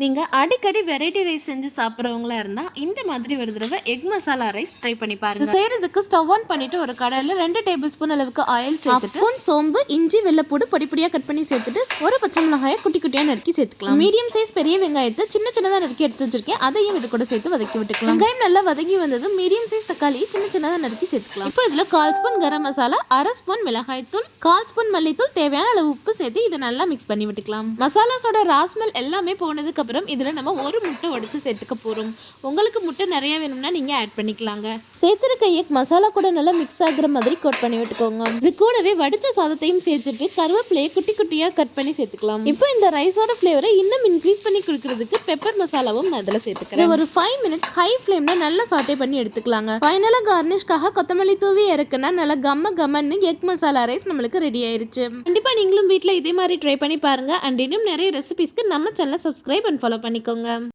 நீங்க அடிக்கடி variety rice செஞ்சு சாப்பிடுறவங்களா இருந்தா, இந்த மாதிரி ஒரு தடவ எக் மசாலா ரைஸ் ட்ரை பண்ணி பாருங்க. செய்யறதுக்கு ஸ்டவ் ஆன் பண்ணிட்டு ஒரு கடாயில 2 டேபிள் ஸ்பூன் அளவுக்கு ஆயில் சேர்த்துட்டு, ஸ்பூன் சோம்பு, இஞ்சி, வெள்ளைப்பூடு பொடி பொடியா கட் பண்ணி சேர்த்துட்டு, ஒரு பச்சை மிளகாயை குட்டி குட்டியா நறுக்கி சேர்த்துக்கலாம். மீடியம் சைஸ் பெரிய வெங்காயத்தை சின்ன சின்னதா நறுக்கி எடுத்து வச்சிருக்கேன். அதையும் இது கூட சேர்த்து வதக்கி விட்டுக்கலாம். வெங்காயம் நல்லா வதங்கி வந்ததும் மீடியம் சைஸ் தக்காளி சின்ன சின்னதா நறுக்கி சேர்த்துக்கலாம். இப்போ இதுல 1/4 ஸ்பூன் கரம் மசாலா, 1/2 ஸ்பூன் மிளகாய் தூள், 1/4 ஸ்பூன் மல்லித்தூள், தேவையான அளவு உப்பு சேர்த்து இதை நல்லா மிக்ஸ் பண்ணி விட்டுக்கலாம். மசாலாஸோட ராஸ்மெல் எல்லாமே போனதுக்கு அப்புறம் இதுல நம்ம ஒரு முட்டை உடைச்சு சேர்த்துக்க போறோம். உங்களுக்கு முட்டை நிறைய வேணும்னா நீங்க ஆட் பண்ணிக்கலாங்க. சேர்த்துருக்க எக் மசாலா கூட நல்லா மிக்ஸ் ஆகுற மாதிரி கோட் பண்ணி விட்டுக்கோங்க. இது கூடவே வடிச்ச சாதத்தையும் சேர்த்துட்டு கருவேப்பிலையை குட்டி குட்டியா கட் பண்ணி சேர்த்துக்கலாம். இப்போ இந்த ரைஸோட ஃபிளேவரை இன்னும் இன்க்ரீஸ் பண்ணி கொடுக்கறதுக்கு பெப்பர் மசாலாவும் நான் அதில் சேர்த்துக்கிறேன். ஒரு 5 மினிட்ஸ் ஹை ஃபிளேம்ல நல்லா சாட்டே பண்ணி எடுத்துக்கலாங்க. ஃபைனலா கார்னிஷ்காக கொத்தமல்லி தூவி இறக்குனா நல்லா கம்மன்னு எக் மசாலா ரைஸ் நம்மளுக்கு ரெடி ஆயிருச்சு. கண்டிப்பா நீங்களும் வீட்டில் இதே மாதிரி ட்ரை பண்ணி பாருங்க. அண்ட் இன்னும் நிறைய ரெசிபிஸ்க்கு நம்ம சேனலை சப்ஸ்கிரைப் அண்ட் ஃபாலோ பண்ணிக்கோங்க.